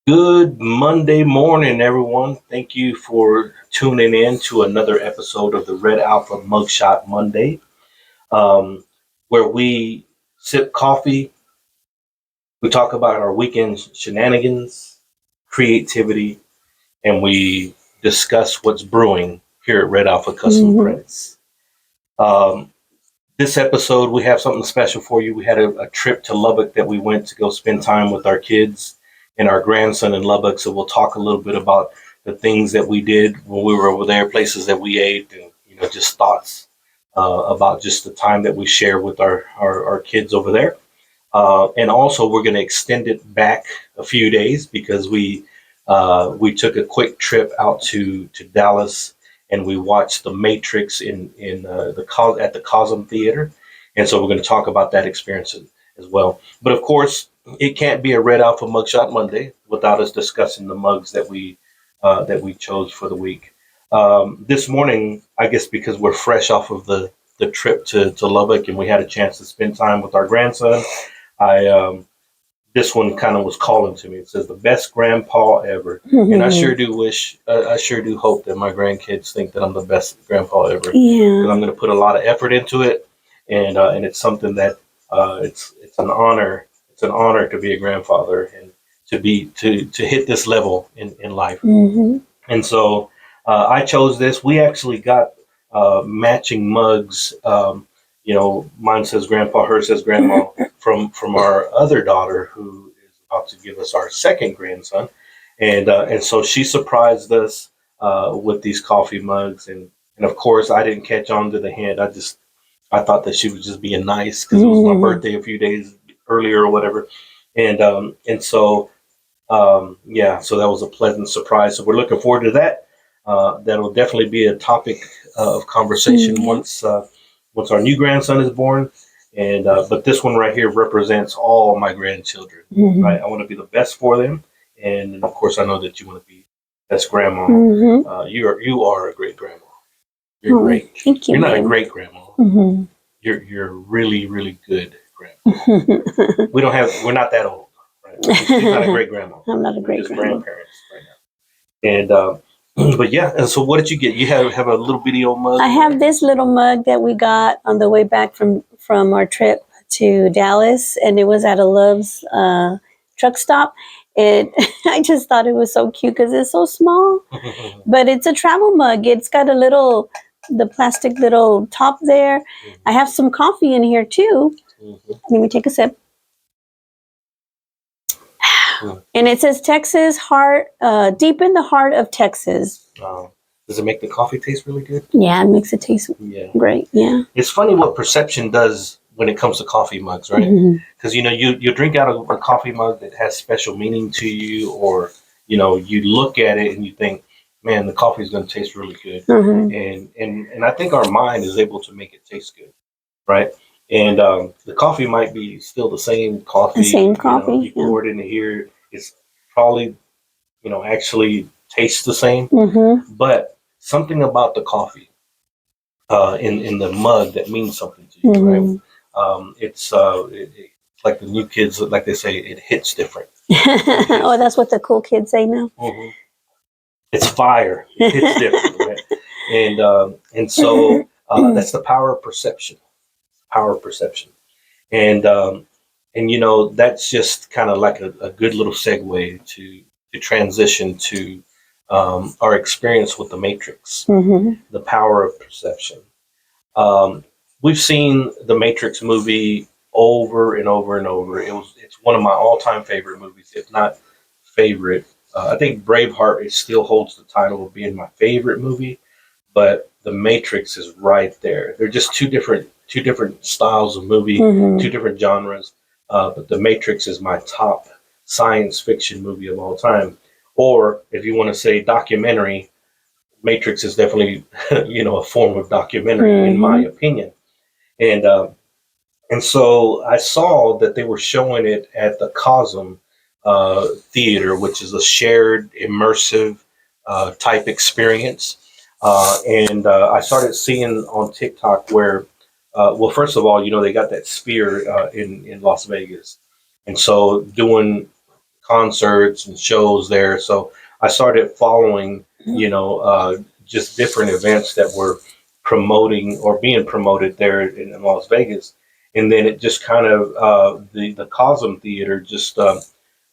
Good Monday morning, everyone. Thank you for tuning in to another episode of the Red Alpha Mugshot Monday, where we sip coffee, we talk about our weekend shenanigans, creativity, and we discuss what's brewing here at Red Alpha Custom Prints. This episode, we have something special for you. We had a trip to Lubbock that we went to go spend time with our kids and our grandson in Lubbock. So we'll talk a little bit about the things that we did when we were over there, places that we ate, and just thoughts about just the time that we share with our kids over there. And also, we're going to extend it back a few days because we took a quick trip out to Dallas, and we watched The Matrix at the CosM Theatre, and so we're going to talk about that experience as well. But of course, it can't be a Red Alpha Mugshot Monday without us discussing the mugs that we chose for the week. This morning, I guess because we're fresh off of the trip to Lubbock and we had a chance to spend time with our grandson, this one kind of was calling to me. It says the best grandpa ever. And I sure do hope that my grandkids think that I'm the best grandpa ever. Yeah. I'm going to put a lot of effort into it. And it's something that it's an honor. It's an honor to be a grandfather and to hit this level in life. And so I chose this. We actually got matching mugs. Mine says grandpa, hers says grandma, from our other daughter who is about to give us our second grandson. And so she surprised us with these coffee mugs. And of course, I didn't catch on to the hint. I thought that she was just being nice because it was my birthday a few days earlier or whatever. So that was a pleasant surprise. So we're looking forward to that. That'll definitely be a topic of conversation once our new grandson is born. And but this one right here represents all my grandchildren. Right? I want to be the best for them. And of course, I know that you want to be best grandma. You are a great grandma. You're great. Thank you. You're not a great grandma. You're really, really good grandma. We're not that old. Right? She's not a great grandma. I'm not a great grandma. Grandparents right now. And but yeah, and so what did you get? You have a little bitty old mug? I have this little mug that we got on the way back from our trip to Dallas, and it was at a Love's truck stop. And I just thought it was so cute because it's so small. But it's a travel mug. It's got the plastic little top there. I have some coffee in here too. Let me take a sip. And it says Texas heart, deep in the heart of Texas. Does it make the coffee taste really good? Yeah, it makes it taste great. Yeah. It's funny what perception does when it comes to coffee mugs, right? Because you drink out of a coffee mug that has special meaning to you, or you look at it and you think, man, the coffee is going to taste really good. And I think our mind is able to make it taste good, right? And the coffee might be still the same coffee. The same coffee. You pour it into here. It's probably, actually tastes the same. But something about the coffee in the mug that means something to you, right? It's like the new kids, like they say, it hits different. Oh, that's what the cool kids say now? It's fire. It hits different, right? And so that's the power of perception. And that's just kind of like a good little segue to transition to our experience with the Matrix, the power of perception. We've seen the Matrix movie over and over and over. It's one of my all-time favorite movies, if not favorite. I think Braveheart still holds the title of being my favorite movie, but The Matrix is right there. They're just two different styles of movie, two different genres. But The Matrix is my top science fiction movie of all time. Or if you want to say documentary, Matrix is definitely, a form of documentary in my opinion. And so I saw that they were showing it at the CosM Theatre, which is a shared immersive type experience. And I started seeing on TikTok where, well, first of all, they got that sphere in Las Vegas, and so doing concerts and shows there. So I started following, just different events that were promoting or being promoted there in Las Vegas. And then it just kind of the CosM Theater just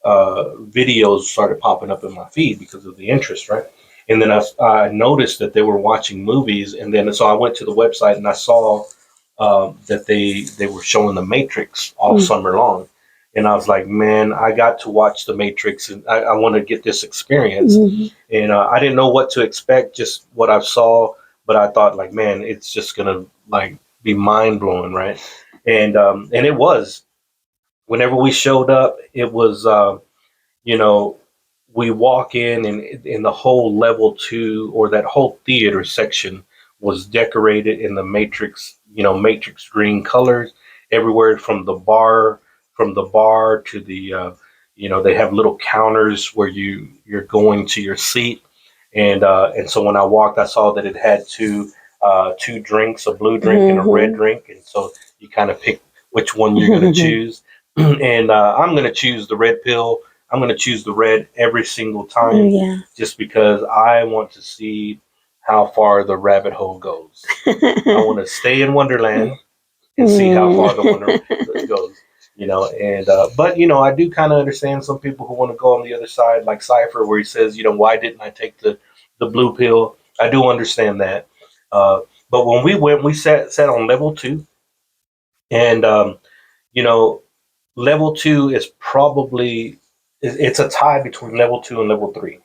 videos started popping up in my feed because of the interest, right? And then I noticed that they were watching movies, and then so I went to the website and I saw that they were showing The Matrix all summer long, and I was like, man, I got to watch The Matrix, and I want to get this experience. And I didn't know what to expect, just what I saw, but I thought like, man, it's just gonna like be mind blowing, right? And it was. Whenever we showed up, it was. You know, we walk in and in the whole level two or that whole theater section was decorated in the Matrix, Matrix green colors everywhere from the bar to the, they have little counters where you're going to your seat. And so when I walked, I saw that it had two drinks, a blue drink and a red drink. And so you kind of pick which one you're going to choose. And I'm going to choose the red pill. I'm going to choose the red every single time, just because I want to see how far the rabbit hole goes. I want to stay in Wonderland and see how far the Wonderland goes. And but I do kind of understand some people who want to go on the other side, like Cypher, where he says, why didn't I take the blue pill? I do understand that. But when we went, we sat on level 2, and you know level 2 is probably it's a tie between level 2 and level 3.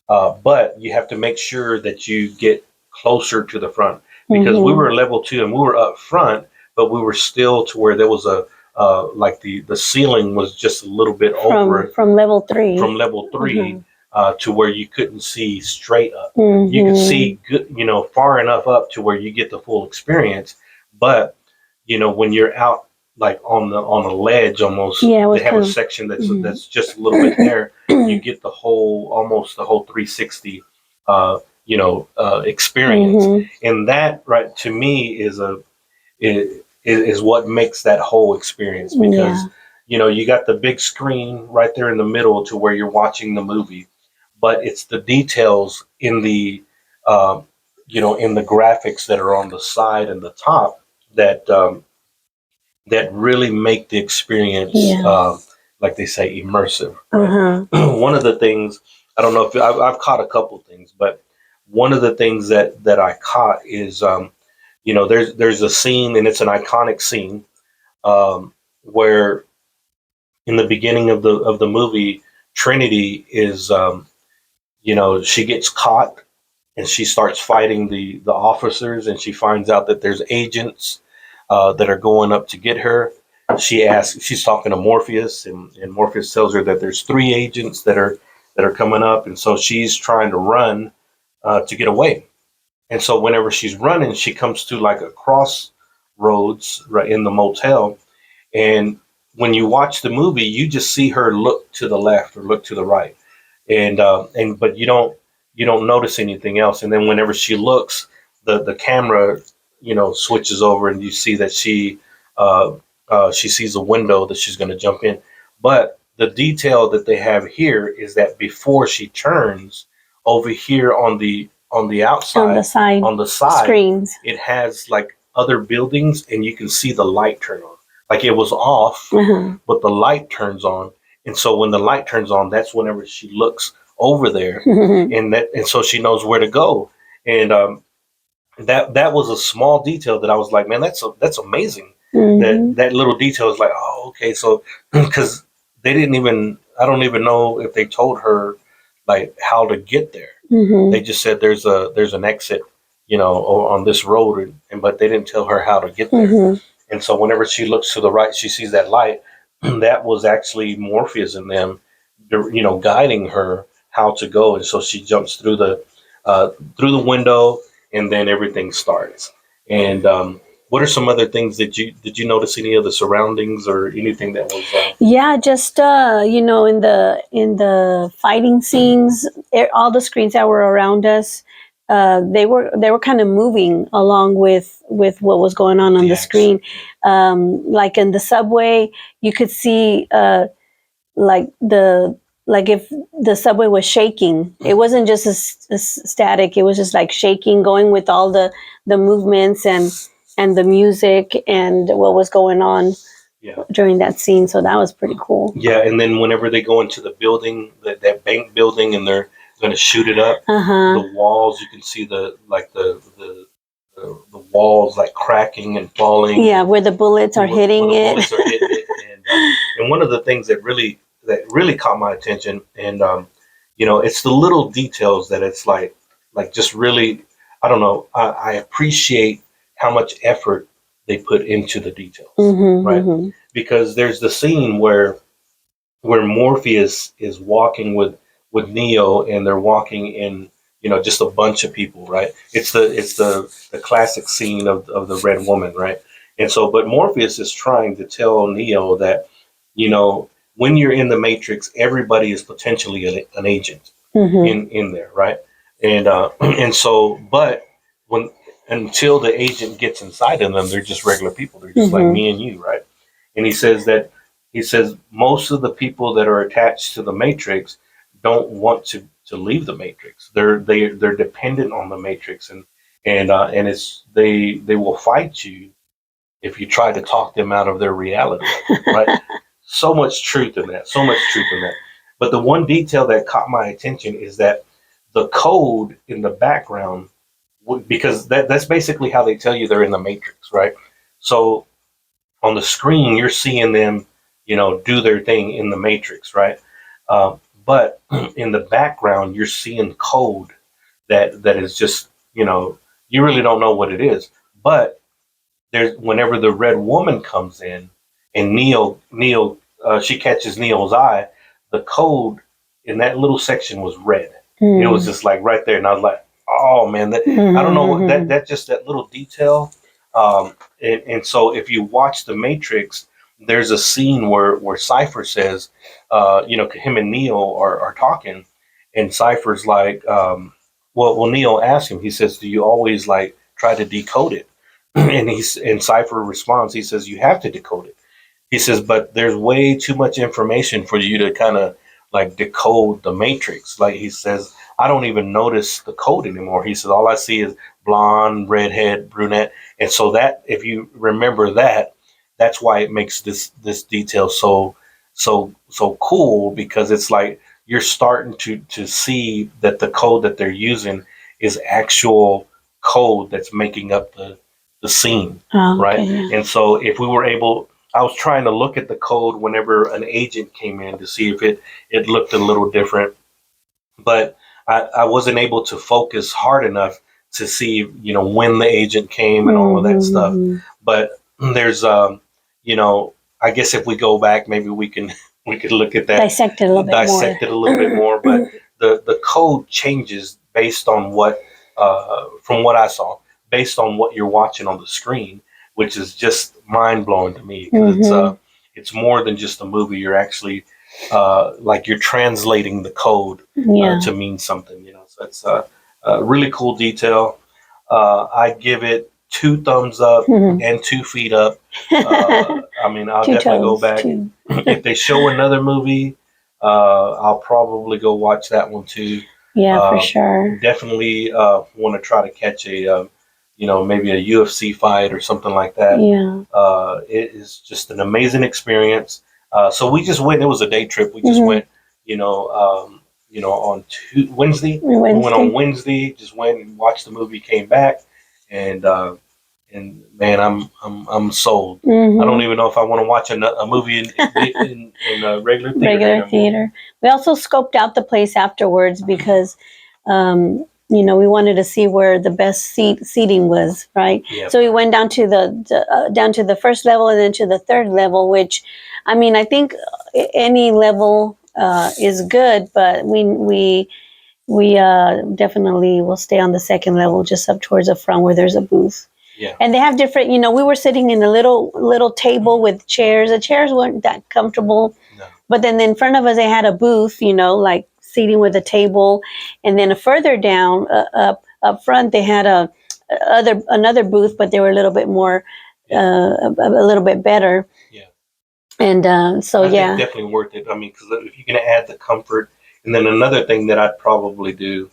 But you have to make sure that you get closer to the front, because we were level 2 and we were up front, but we were still to where there was a like the ceiling was just a little bit over from level 3. From level 3 to where you couldn't see straight up. You could see good, far enough up to where you get the full experience, but when you're out like on a ledge almost, they have a section that's just a little bit there. You get almost the whole 360 experience. And that, right, to me is what makes that whole experience, because you got the big screen right there in the middle to where you're watching the movie, but it's the details in the in the graphics that are on the side and the top that that really make the experience, like they say, immersive. Right? One of the things, I don't know if I've caught a couple things, but one of the things that I caught is, there's a scene, and it's an iconic scene, where in the beginning of the movie, Trinity is, she gets caught and she starts fighting the officers, and she finds out that there's agents that are going up to get her. She's talking to Morpheus, and Morpheus tells her that there's 3 agents that are coming up, and so she's trying to run to get away. And so whenever she's running, she comes to like a crossroads right in the motel, and when you watch the movie, you just see her look to the left or look to the right, and but you don't notice anything else. And then whenever she looks, the camera switches over, and you see that she sees a window that she's going to jump in. But the detail that they have here is that before she turns over here on the outside, on the side screens, it has like other buildings, and you can see the light turn on. Like it was off, but the light turns on. And so when the light turns on, that's whenever she looks over there, and so she knows where to go. And that was a small detail that I was like, man, that's amazing. That little detail is like, oh, okay. So because I don't even know if they told her like how to get there. They just said there's an exit, on this road, but they didn't tell her how to get there. And so whenever she looks to the right, she sees that light. That was actually Morpheus and them, guiding her how to go. And so she jumps through the window, and then everything starts. And what are some other things did you notice? Any of the surroundings or anything that was? Just in the fighting scenes, all the screens that were around us, they were kind of moving along with what was going on the screen. Like in the subway, you could see like if the subway was shaking, it wasn't just a static. It was just like shaking, going with all the movements and the music and what was going on during that scene. So that was pretty cool. Yeah, and then whenever they go into the building, that bank building, and they're going to shoot it up, the walls, you can see the walls like cracking and falling. Yeah, where the bullets are hitting it. And one of the things that really caught my attention, and it's the little details that it's like just really, I don't know, I appreciate how much effort they put into the details, right? Because there's the scene where Morpheus is walking with Neo, and they're walking in, just a bunch of people, right? It's the classic scene of the Red Woman, right? And so, but Morpheus is trying to tell Neo that, when you're in the Matrix, everybody is potentially an agent in there, right? And so, but until the agent gets inside of them, they're just regular people. They're just like me and you, right? And he says most of the people that are attached to the Matrix don't want to leave the Matrix. They're dependent on the Matrix, and it's they will fight you if you try to talk them out of their reality, right? So much truth in that. But the one detail that caught my attention is that the code in the background, because that's basically how they tell you they're in the Matrix, right? So on the screen, you're seeing them, do their thing in the Matrix, right? But in the background, you're seeing code that is just, you really don't know what it is. But whenever the Red Woman comes in, and Neo, she catches Neo's eye, the code in that little section was red. It was just like right there, and I was like, oh man, I don't know, that just that little detail. And so if you watch The Matrix, there's a scene where Cypher says, him and Neo are talking, and Cypher's like, well, Neo asks him, he says, do you always like try to decode it? And Cypher responds, he says, you have to decode it. He says, but there's way too much information for you to kind of like decode the Matrix. Like he says, I don't even notice the code anymore. He says, all I see is blonde, redhead, brunette. And so that, if you remember that, that's why it makes this detail so cool, because it's like you're starting to see that the code that they're using is actual code that's making up the scene, right? Yeah. And so if we were able, I was trying to look at the code whenever an agent came in to see if it looked a little different, but I wasn't able to focus hard enough to see, when the agent came and all of that stuff. But there's, I guess if we go back, maybe we could look at that, dissect it a little bit more. But the code changes based on what, from what I saw, based on what you're watching on the screen, which is just mind blowing to me. It's more than just a movie. You're actually like you're translating the code to mean something. So it's a really cool detail. I give it 2 thumbs up and 2 feet up. I mean, I'll definitely go back. If they show another movie, I'll probably go watch that one too. Yeah, for sure. Definitely want to try to catch a, maybe a UFC fight or something like that. Yeah. It is just an amazing experience. So we just went. It was a day trip. We just went, on Wednesday. We went on Wednesday. Just went and watched the movie. Came back, and man, I'm sold. I don't even know if I want to watch a movie in a regular theater. We also scoped out the place afterwards because, we wanted to see where the best seating was, right? Yep. So we went down to the first level and then to the third level, which, I mean, I think any level is good, but we definitely will stay on the second level, just up towards the front where there's a booth. Yeah. And they have different, we were sitting in a little table with chairs. The chairs weren't that comfortable. No. But then in front of us, they had a booth, like seating with a table. And then further down, up, up front they had another booth, but they were a little bit more, a little bit better. Yeah. And so I yeah, think definitely worth it. I mean, because if you're going to add the comfort, and then another thing that I'd probably do,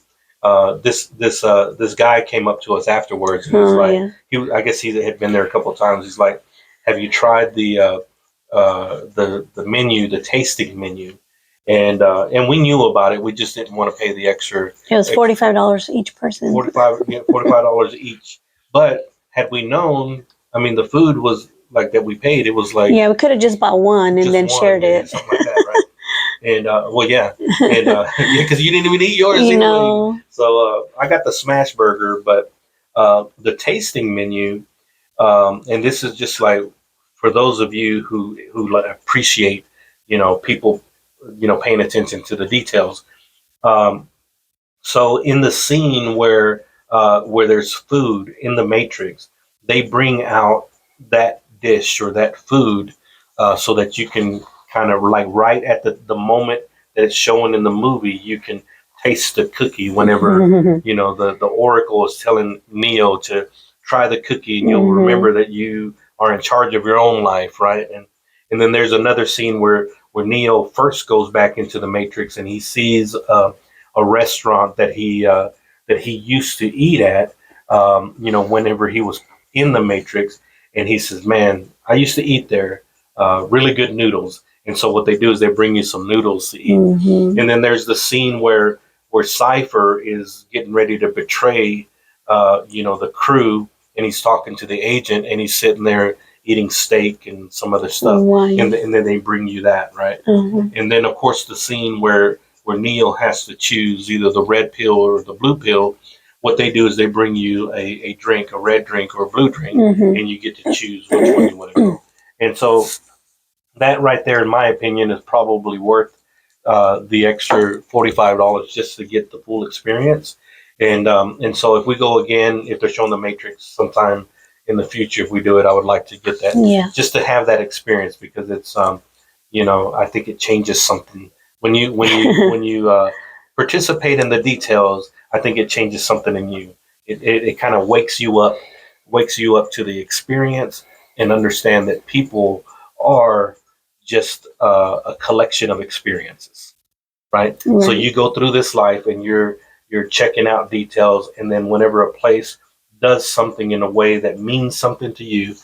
this guy came up to us afterwards, and he's like, I guess he had been there a couple of times. He's like, "Have you tried the menu, the tasting menu?" And we knew about it. We just didn't want to pay the extra. It was $45 each person. $45 each. But had we known, I mean, the food was like that we paid. It was like, yeah, we could have just bought one and then shared it, something like that, right? And well, yeah, and yeah, because you didn't even eat yours you anyway. know. So I got the smash burger, but the tasting menu, and this is just like for those of you who appreciate, people, paying attention to the details. So in the scene where there's food in the Matrix, they bring out that dish or that food so that you can kind of like right at the moment that it's showing in the movie, you can taste the cookie whenever the Oracle is telling Neo to try the cookie, and you'll remember that you are in charge of your own life, right? And then there's another scene where Neo first goes back into the Matrix and he sees a restaurant that he used to eat at, whenever he was in the Matrix, and he says, "Man, I used to eat there, really good noodles." And so what they do is they bring you some noodles to eat. And then there's the scene where Cypher is getting ready to betray, the crew, and he's talking to the agent, and he's sitting there eating steak and some other stuff, and then they bring you that, right? And then of course the scene where Neo has to choose either the red pill or the blue pill. What they do is they bring you a drink, a red drink or a blue drink, and you get to choose which one you want to go. And so that right there, in my opinion, is probably worth the extra $45 just to get the full experience. And so if we go again, if they're showing the Matrix sometime in the future, if we do it, I would like to get that, just to have that experience, because it's I think it changes something when you participate in the details. I think it changes something in you. It kind of wakes you up to the experience, and understand that people are just a collection of experiences, right? So you go through this life and you're checking out details, and then whenever a place does something in a way that means something to you,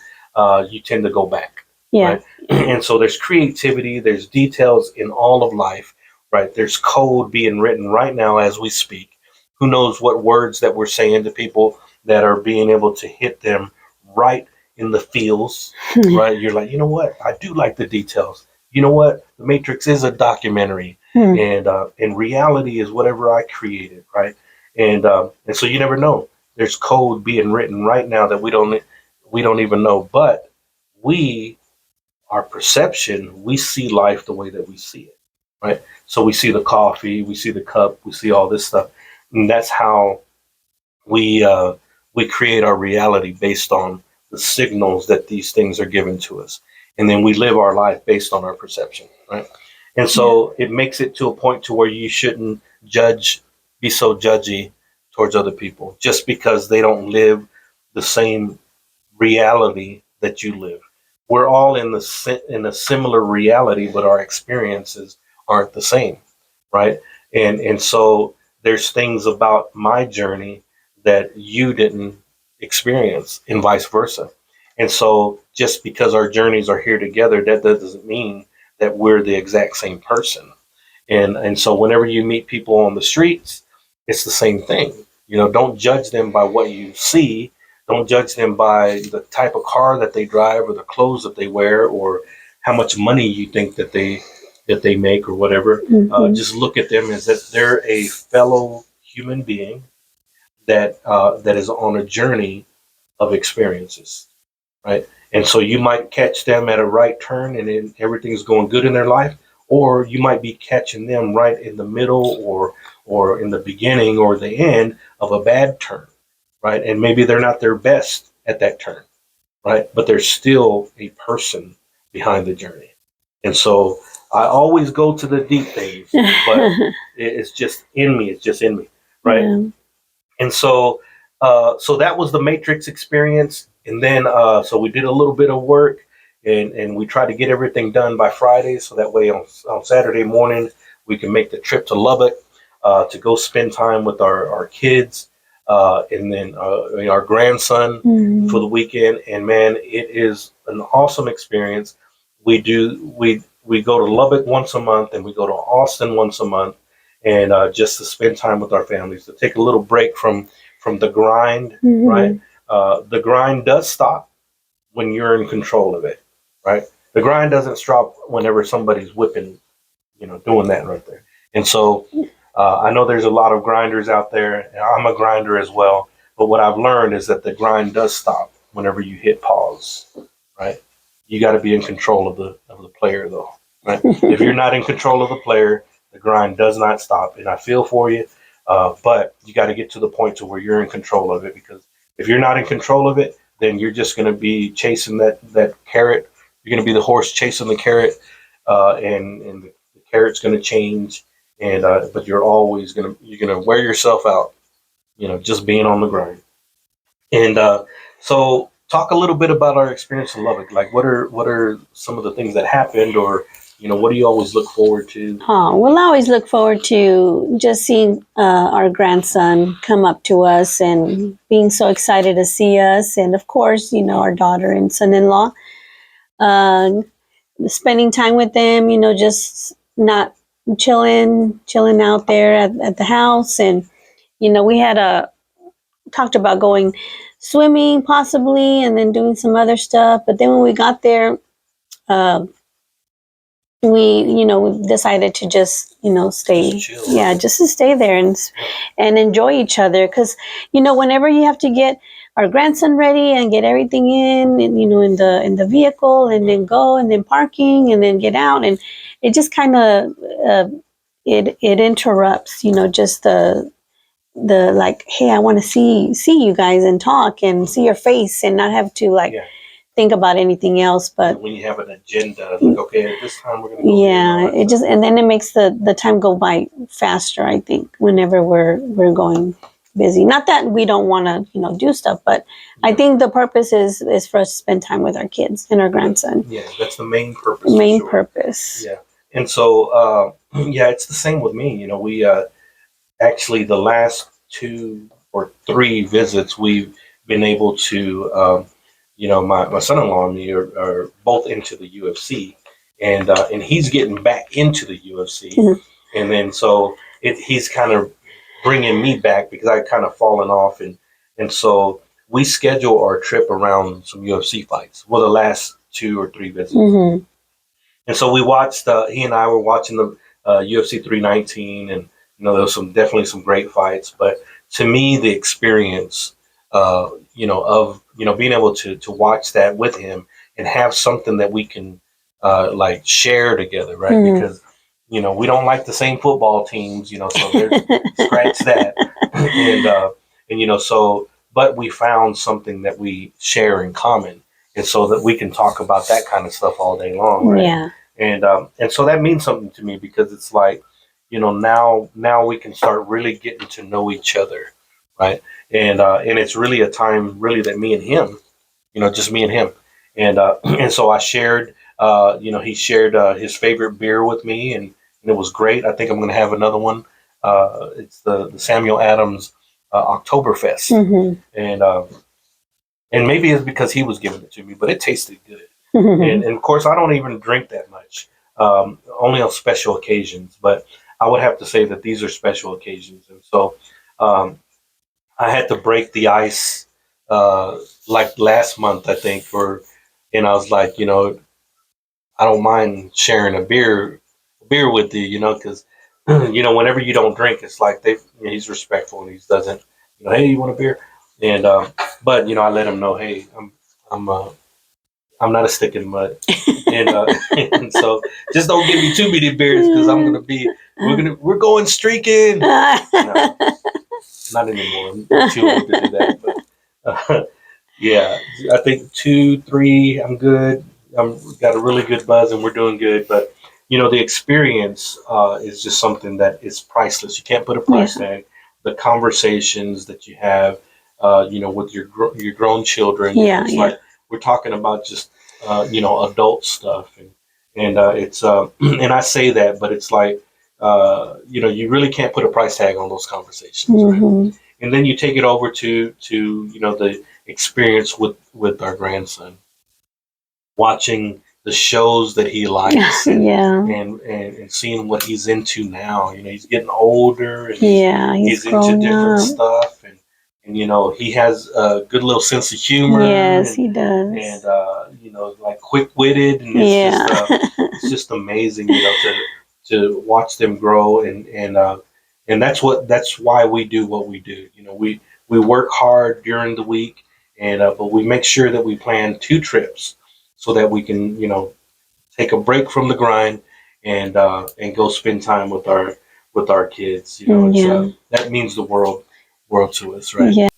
you tend to go back. Right? And so there's creativity, there's details in all of life, right? There's code being written right now as we speak. Who knows what words that we're saying to people that are being able to hit them right in the feels, right? You're like, you know what? I do like the details. You know what? The Matrix is a documentary, and reality is whatever I created, right? And so you never know. There's code being written right now that we don't even know, but our perception, we see life the way that we see it, right? So we see the coffee, we see the cup, we see all this stuff, and that's how we create our reality based on the signals that these things are given to us, and then we live our life based on our perception, right? And so it makes it to a point to where you shouldn't be so judgy towards other people just because they don't live the same reality that you live. We're all in a similar reality, but our experiences aren't the same, right? And so there's things about my journey that you didn't experience, and vice versa. And so just because our journeys are here together, that doesn't mean that we're the exact same person. And so whenever you meet people on the streets, it's the same thing. Don't judge them by what you see. Don't judge them by the type of car that they drive, or the clothes that they wear, or how much money you think that they make, or whatever. Just look at them as that they're a fellow human being that is on a journey of experiences, right? And so you might catch them at a right turn, and then everything's going good in their life, or you might be catching them right in the middle, or in the beginning or the end of a bad turn. Right. And maybe they're not their best at that turn. Right. But there's still a person behind the journey. And so I always go to the deep things, but it's just in me. It's just in me. Right. And so so that was the Matrix experience. And then so we did a little bit of work, and we tried to get everything done by Friday, so that way on Saturday morning we can make the trip to Lubbock to go spend time with our kids, and then our grandson for the weekend. And man, it is an awesome experience. We go to Lubbock once a month, and we go to Austin once a month, and just to spend time with our families, to take a little break from the grind, right? The grind does stop when you're in control of it, right? The grind doesn't stop whenever somebody's whipping, doing that right there. And so I know there's a lot of grinders out there, and I'm a grinder as well. But what I've learned is that the grind does stop whenever you hit pause, right? You got to be in control of the player, though, right? If you're not in control of the player, the grind does not stop. And I feel for you, but you got to get to the point to where you're in control of it, because if you're not in control of it, then you're just going to be chasing that carrot. You're going to be the horse chasing the carrot, and the carrot's going to change, and but you're gonna wear yourself out, just being on the grind. And so, talk a little bit about our experience in Lubbock. Like, what are some of the things that happened, or what do you always look forward to? Oh, we'll always look forward to just seeing our grandson come up to us and being so excited to see us. And of course, our daughter and son-in-law, uh, spending time with them, just not chilling out there at the house. And, we had talked about going swimming possibly, and then doing some other stuff. But then when we got there, uh, we decided to just stay, Just chill. yeah, just to stay there and enjoy each other, because whenever you have to get our grandson ready and get everything in, and in the vehicle, and then go, and then parking, and then get out, and it just kind of it interrupts just the like, hey, I want to see you guys and talk and see your face, and not have to Yeah. think about anything else. But When you have an agenda, like, okay, at this time we're gonna go. yeah, it just, and then it makes the time go by faster, I think, whenever we're going busy. Not that we don't want to do stuff, but I think the purpose is for us to spend time with our kids and our grandson. Yeah, that's the main purpose. Main for sure. purpose. Yeah. And so, yeah, it's the same with me. We actually, the last 2 or 3 visits, we've been able to, my son-in-law and me are both into the UFC, and he's getting back into the UFC, and then so he's kind of bringing me back, because I kind of fallen off, and so we schedule our trip around some UFC fights. Well, the last 2 or 3 visits. And so we watched. He and I were watching the UFC 319, and there was definitely some great fights. But to me, the experience, of being able to watch that with him and have something that we can like share together, right? Because we don't like the same football teams, so there's scratch that, and so, but we found something that we share in common, and so that we can talk about that kind of stuff all day long, right? Yeah. And so that means something to me, because it's like, now we can start really getting to know each other, right? And it's really a time really that me and him, just me and him, and and so I shared, he shared his favorite beer with me, and it was great. I think I'm going to have another one. It's the Samuel Adams Oktoberfest, and maybe it's because he was giving it to me, but it tasted good. And of course, I don't even drink that much, only on special occasions. But I would have to say that these are special occasions. And so I had to break the ice like last month, I think, and I was like, I don't mind sharing a beer with you, because, whenever you don't drink, it's like he's respectful, and he doesn't, hey, you want a beer? And but I let him know, hey, I'm not a stick in the mud, and and so just don't give me too many beers, because we're going streaking. No, not anymore. I'm too old to do that. But yeah, I think 2, 3, I'm good. Got a really good buzz, and we're doing good. But the experience is just something that is priceless. You can't put a price tag the conversations that you have, with your grown children. Yeah, It's yeah. like we're talking about just adult stuff, and it's and I say that, but it's like you really can't put a price tag on those conversations, right? Mm-hmm. And then you take it over to the experience with our grandson, watching the shows that he likes, Yeah. and seeing what he's into now. He's getting older, and Yeah, he's he's into growing different up. stuff, and he has a good little sense of humor. Yes, and he does. and like quick witted, and Yeah. it's just amazing, to watch them grow, and that's why we do what we do. We work hard during the week, and but we make sure that we plan 2 trips so that we can take a break from the grind, and go spend time with our kids. Yeah. That means the world to us, right? Yeah.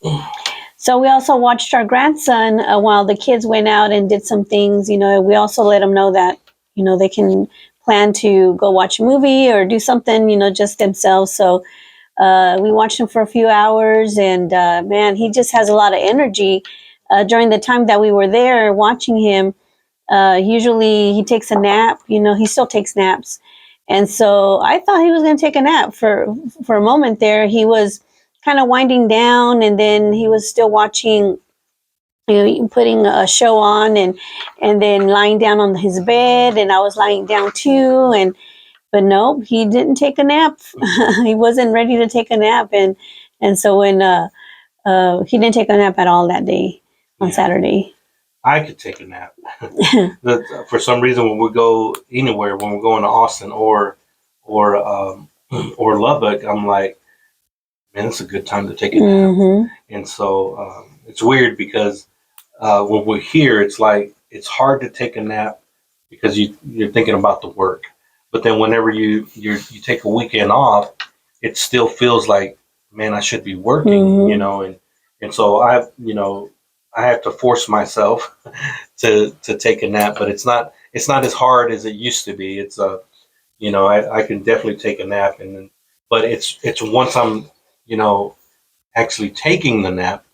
So we also watched our grandson while the kids went out and did some things. We also let them know that they can plan to go watch a movie or do something, just themselves. So we watched him for a few hours, and man, he just has a lot of energy. During the time that we were there watching him, usually he takes a nap. He still takes naps, and so I thought he was going to take a nap for a moment there. He was kind of winding down, and then he was still watching, putting a show on, and then lying down on his bed, and I was lying down too, but nope, he didn't take a nap. He wasn't ready to take a nap, and so when he didn't take a nap at all that day on Saturday. I could take a nap. For some reason, when we go anywhere, when we're going to Austin or or Lubbock, I'm like, man, it's a good time to take a nap. Mm-hmm. And so it's weird because when we're here, it's like it's hard to take a nap because you're thinking about the work. But then whenever you take a weekend off, it still feels like, man, I should be working, Mm-hmm. and so I have to force myself to take a nap, but it's not as hard as it used to be. It's I can definitely take a nap, but it's once I'm actually taking the nap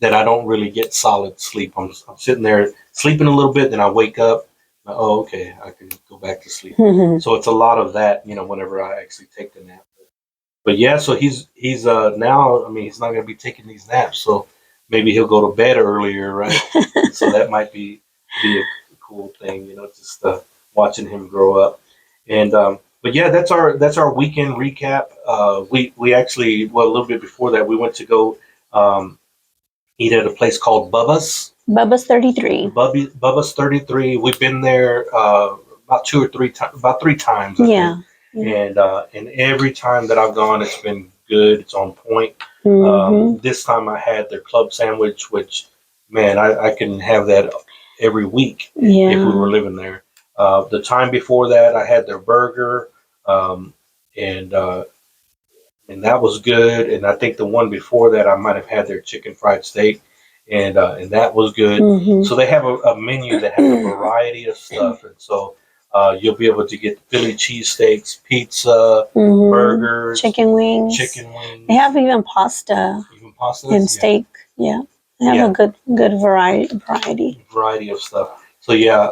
that I don't really get solid sleep. I'm sitting there sleeping a little bit, then I wake up. Oh, okay, I can go back to sleep. Mm-hmm. So it's a lot of that, whenever I actually take the nap. But yeah, so he's now. I mean, he's not going to be taking these naps, so maybe he'll go to bed earlier, right? So that might be a cool thing, just watching him grow up. And but yeah, that's our weekend recap. We actually, well, a little bit before that, we went to go eat at a place called Bubba's 33. Bubba's 33. We've been there about 2 or 3 times, about 3 times, I think. And every time that I've gone, it's been good. It's on point. Mm-hmm. This time I had their club sandwich, which, man, I can have that every week if we were living there. The time before that, I had their burger, um, and and that was good. And I think the one before that, I might have had their chicken fried steak, and that was good. Mm-hmm. So they have a menu that has a variety of stuff, and so you'll be able to get Philly cheesesteaks, pizza, Mm-hmm. burgers, chicken wings. They have even pasta and steak. Yeah, they have a good variety of stuff. So yeah,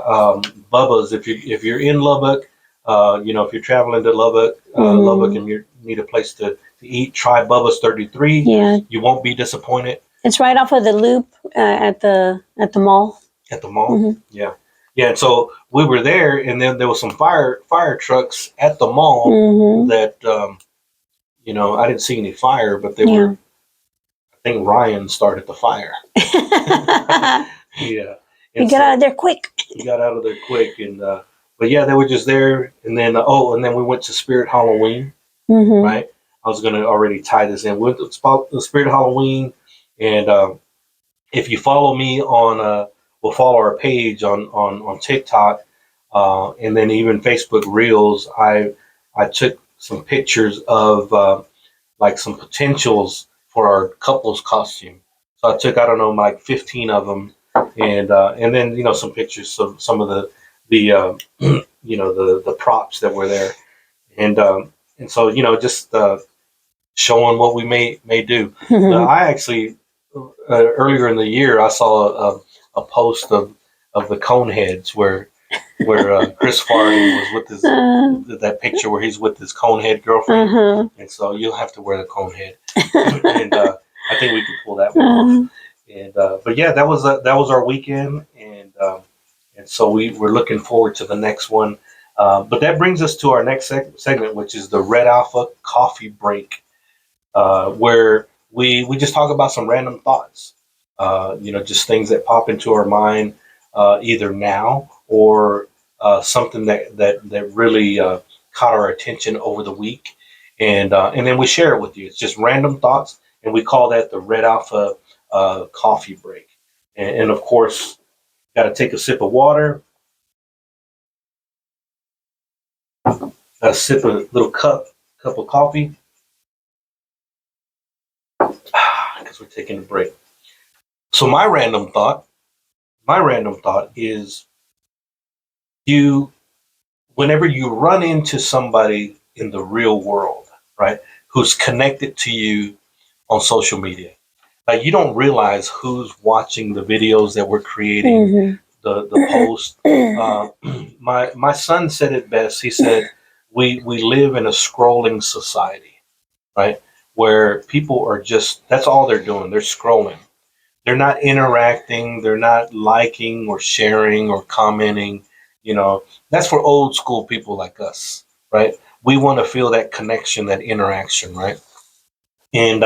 Bubba's. If you're in Lubbock, if you're traveling to Lubbock, Lubbock, and you need a place to eat, try Bubba's 33. Yeah, you won't be disappointed. It's right off of the loop at the mall. At the mall, Mm-hmm. yeah. And so we were there, and then there was some fire trucks at the mall Mm-hmm. that I didn't see any fire, but they were. I think Ryan started the fire. Yeah. He got out of there quick. He got out of there quick, and but yeah, they were just there, and then and then we went to Spirit Halloween, Mm-hmm. right? I was gonna already tie this in. We went to the Spirit Halloween, and if you follow me on, we'll follow our page on TikTok, and then even Facebook Reels. I took some pictures of like some potentials for our couples costume. So I took, I don't know, like 15 of them, and then some pictures of some of the the props that were there, and so just showing what we may do. Now, I actually earlier in the year I saw a post of the Coneheads where Chris Farley was with his that picture where he's with his Conehead girlfriend, and so you'll have to wear the Conehead, and I think we can pull that one off. And but yeah, that was our weekend, and so we're looking forward to the next one. But that brings us to our next segment, which is the Red Alpha Coffee Break, where we just talk about some random thoughts, just things that pop into our mind, either now or something that really caught our attention over the week, and then we share it with you. It's just random thoughts, and we call that the Red Alpha Coffee Break. And of course, got to take a sip of water, got to sip a little cup of coffee, because we're taking a break. So my random thought is whenever you run into somebody in the real world, right, who's connected to you on social media, like you don't realize who's watching the videos that we're creating, the post. My son said it best. He said, we live in a scrolling society, right? Where people are that's all they're doing. They're scrolling. They're not interacting. They're not liking or sharing or commenting. That's for old school people like us, right? We want to feel that connection, that interaction, right? And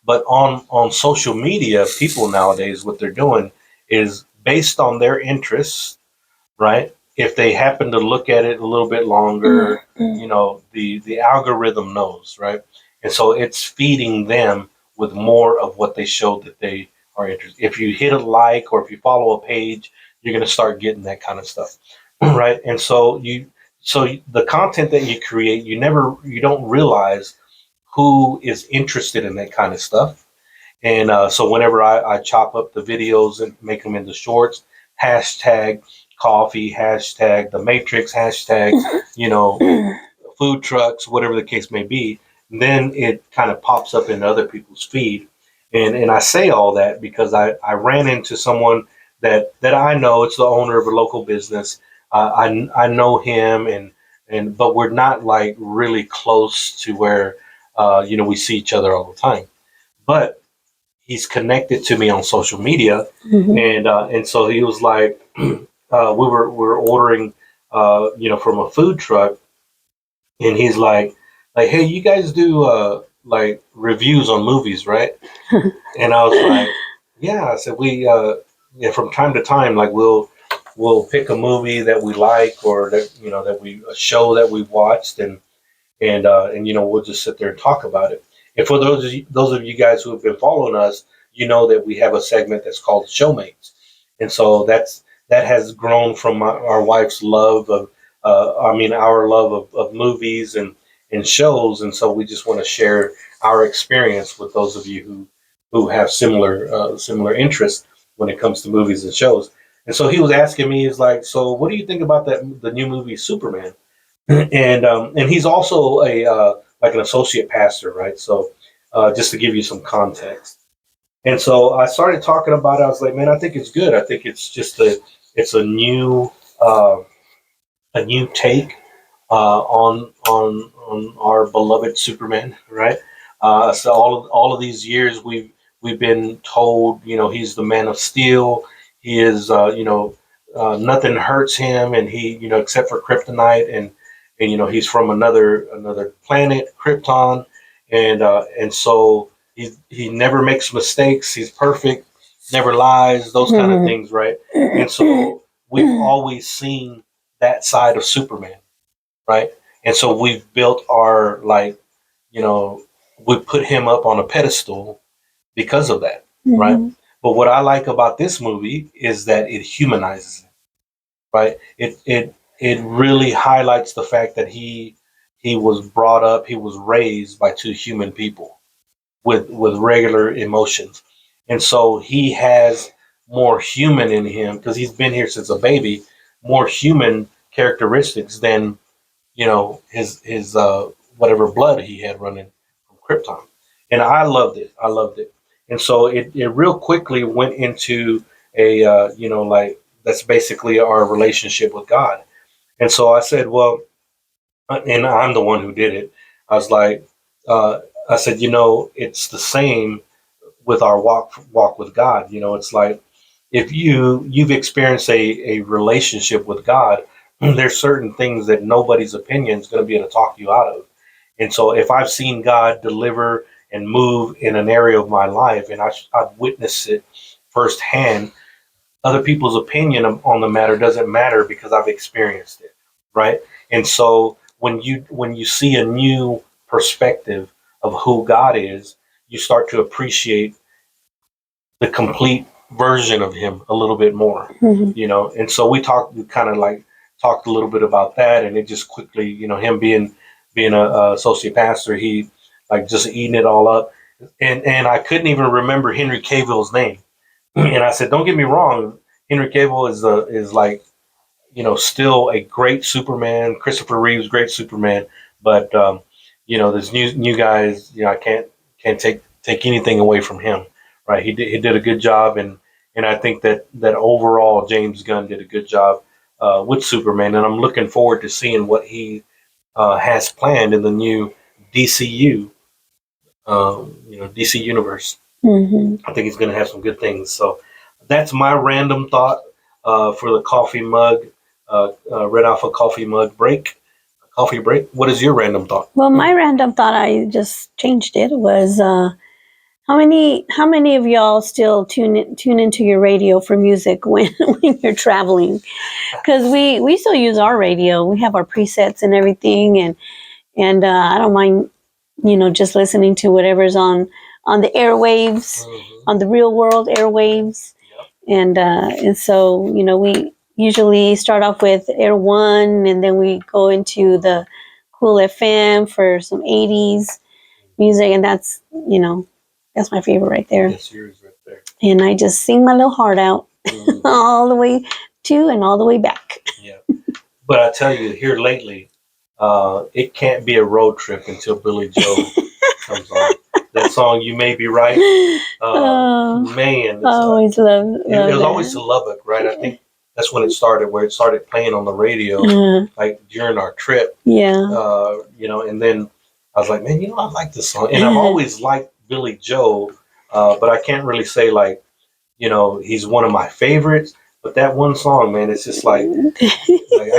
but on social media, people nowadays, what they're doing is based on their interests, right? If they happen to look at it a little bit longer, the algorithm knows, right? And so it's feeding them with more of what they show that they are interested. If you hit a like or if you follow a page, you're going to start getting that kind of stuff, right? And so the content that you create, you don't realize who is interested in that kind of stuff. And so whenever I chop up the videos and make them into shorts, hashtag coffee, hashtag the Matrix, hashtag, food trucks, whatever the case may be, then it kind of pops up in other people's feed. And I say all that because I ran into someone that I know. It's the owner of a local business. I know him, but we're not like really close to where we see each other all the time. But he's connected to me on social media, and so he was like, we were ordering, from a food truck, and he's like, hey, you guys do like reviews on movies, right? And I was like, yeah. I said from time to time, like we'll pick a movie that we like, or that a show that we've watched, and we'll just sit there and talk about it. And for those of you guys who have been following us, that we have a segment that's called Showmates, and so that has grown from our wife's love of, our love of movies and shows, and so we just want to share our experience with those of you who have similar interests when it comes to movies and shows. And so he was asking me, he's like, so what do you think about the new movie Superman? And he's also like an associate pastor, right? So just to give you some context. And so I started talking about it. I was like, man, I think it's good. I think it's just a new take on our beloved Superman, right? So all of these years we've been told, he's the Man of Steel. He is, nothing hurts him, and he, except for kryptonite, and he's from another planet, Krypton, and so he never makes mistakes. He's perfect, never lies, those kind of things, right? And so we've always seen that side of Superman, right? And so we've built our we put him up on a pedestal because of that, right? But what I like about this movie is that it humanizes him, right? It really highlights the fact that he was brought up, he was raised by two human people with regular emotions, and so he has more human in him because he's been here since a baby, more human characteristics than his whatever blood he had running from Krypton, and I loved it. I loved it, and so it real quickly went into a like that's basically our relationship with God. And so I said, well, and I'm the one who did it. I was like, uh, I said, it's the same with our walk with God. It's like if you've experienced a relationship with God, there's certain things that nobody's opinion is going to be able to talk you out of. And so if I've seen God deliver and move in an area of my life, and I've witnessed it firsthand, other people's opinion on the matter doesn't matter because I've experienced it, right? And so when you see a new perspective of who God is, you start to appreciate the complete version of him a little bit more, And so we kind of like talked a little bit about that, and it just quickly, him being a associate pastor, he like just eating it all up, and I couldn't even remember Henry Cavill's name, and I said, don't get me wrong, Henry Cavill is like still a great Superman, Christopher Reeves, great Superman, but this new guys, I can't take anything away from him, right? He did a good job, and I think that overall James Gunn did a good job with Superman, and I'm looking forward to seeing what he has planned in the new DCU, DC universe. I think he's going to have some good things. So that's my random thought for the coffee mug, Red Alpha coffee mug break. Coffee break. What is your random thought? Well, my random thought, I just changed it, was how many of y'all still tune into your radio for music when you're traveling? Because we still use our radio. We have our presets and everything, and I don't mind just listening to whatever's on the airwaves, on the real world airwaves. And so we usually start off with Air One, and then we go into the Cool FM for some 80s music, and that's my favorite right there. That's yours right there. And I just sing my little heart out all the way to and all the way back. Yeah, but I tell you, here lately, it can't be a road trip until Billy Joel comes on. That song, "You May Be Right." Man, I always love it was that. always to Lubbock, right? I think that's when it started, where it started playing on the radio, like during our trip. Yeah. And then I was like, man, I like this song, and I've always liked Billy Joel, but I can't really say like, he's one of my favorites. But that one song, man, it's just like we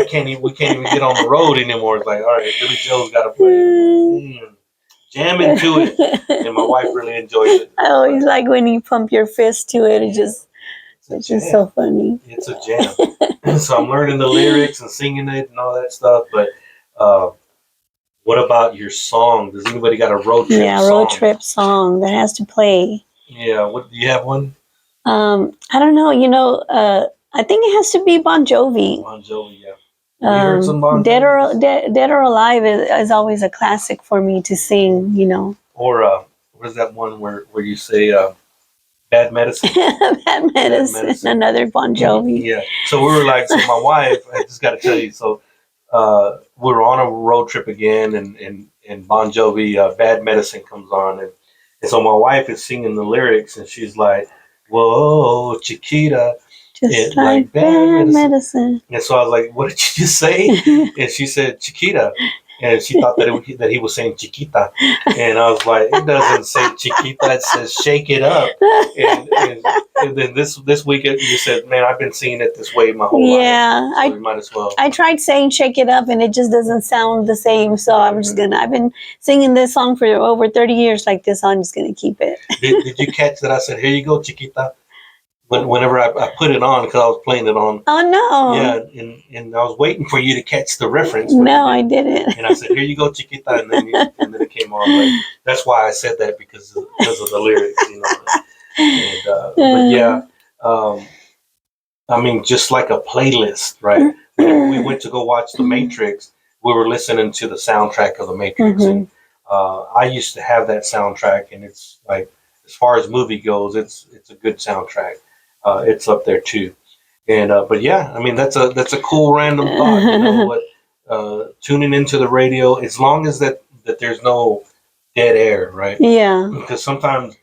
can't even get on the road anymore. It's like, all right, Billy Joel's got to play. Jam into it, and my wife really enjoys it. I always like when you pump your fist to it. It's just so funny. It's a jam. So I'm learning the lyrics and singing it and all that stuff. But what about your song? Does anybody got a road trip song? Yeah, road trip song that has to play. Yeah, what do you have one? I don't know. I think it has to be Bon Jovi. Bon Jovi, yeah. We heard some Bon Jovi. Dead or Alive is always a classic for me to sing. Or what is that one where you say Bad Medicine? Bad Medicine. Another Bon Jovi. Yeah. So we were like, so my wife, I just got to tell you, so we were on a road trip again, and Bon Jovi, Bad Medicine comes on, and so my wife is singing the lyrics, and she's like, "Whoa, Chiquita." Just like bad medicine. And so I was like, "What did you just say?" And she said, "Chiquita," and she thought that he was saying Chiquita, and I was like, "It doesn't say Chiquita; it says Shake It Up." And then this weekend you said, "Man, I've been singing it this way my whole life." Yeah, so we might as well. I tried saying "Shake It Up," and it just doesn't sound the same. So I'm just gonna. I've been singing this song for over 30 years like this. So I'm just gonna keep it. Did you catch that? I said, "Here you go, Chiquita." Whenever I put it on, because I was playing it on. Oh, no. Yeah, and I was waiting for you to catch the reference. No, I didn't. And I said, "Here you go, Chiquita," and then it came on. Like, that's why I said that, because of the lyrics, And, but yeah, I mean, just like a playlist, right? When we went to go watch The Matrix, we were listening to the soundtrack of The Matrix, and I used to have that soundtrack, and it's like, as far as movie goes, it's a good soundtrack. It's up there too, and but yeah, I mean that's a cool random thought. Tuning into the radio, as long as that there's no dead air, right? Yeah. Because sometimes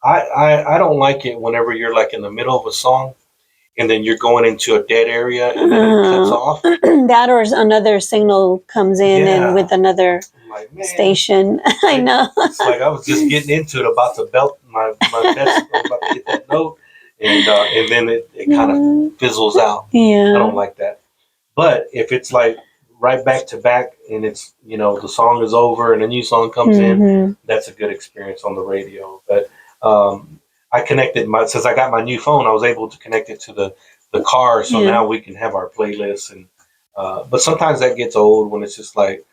I don't like it whenever you're like in the middle of a song and then you're going into a dead area and then it cuts off. That or another signal comes in and with another like, station. I know. It's like I was just getting into it, about to belt my best, about to hit that note, and then it kind of fizzles out. Yeah. I don't like that. But if it's like right back to back and it's, the song is over and a new song comes in, that's a good experience on the radio. But I connected since I got my new phone, I was able to connect it to the car, so now we can have our playlists. And but sometimes that gets old when it's just like,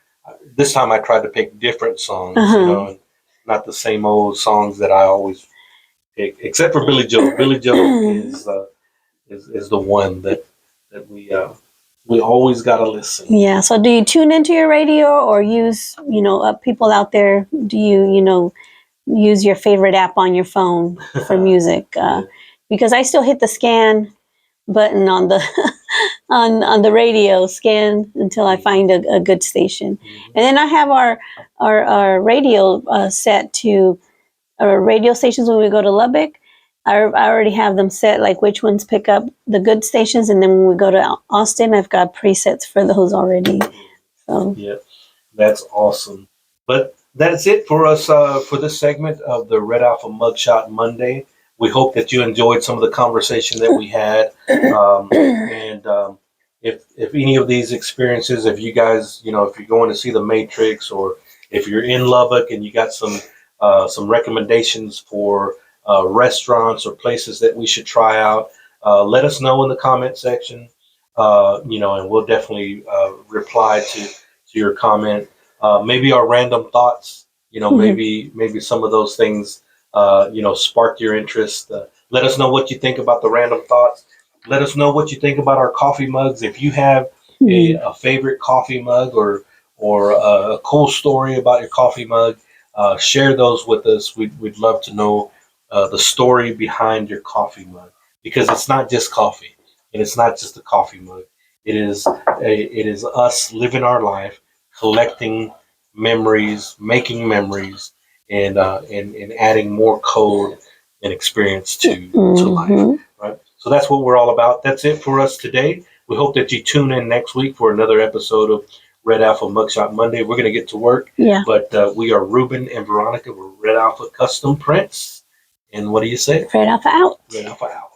this time I tried to pick different songs, and not the same old songs that I always pick, except for Billy Joel. Billy Joel is the one that we always gotta listen. Yeah. So do you tune into your radio or use, people out there, do you, use your favorite app on your phone for music? Because I still hit the scan button on the on the radio, scan until I find a good station. And then I have our radio set to our radio stations when we go to Lubbock. I already have them set, like which ones pick up the good stations, and then when we go to Austin, I've got presets for those already. So yeah, that's awesome. But that's it for us for this segment of the Red Alpha Mugshot Monday. We hope that you enjoyed some of the conversation that we had, and if any of these experiences, if you guys, if you're going to see the Matrix, or if you're in Lubbock and you got some recommendations for restaurants or places that we should try out, let us know in the comment section, and we'll definitely reply to your comment. Maybe our random thoughts, maybe some of those things, sparked your interest. Let us know what you think about the random thoughts. Let us know what you think about our coffee mugs. If you have a favorite coffee mug or a cool story about your coffee mug, share those with us. We'd love to know the story behind your coffee mug, because it's not just coffee and it's not just a coffee mug. It is us living our life, collecting memories, making memories, and adding more code and experience to life. Right. So that's what we're all about. That's it for us today. We hope that you tune in next week for another episode of Red Alpha Mugshot Monday. We're going to get to work. Yeah. But we are Ruben and Veronica. We're Red Alpha Custom Prints. And what do you say? Red Alpha out. Red Alpha out.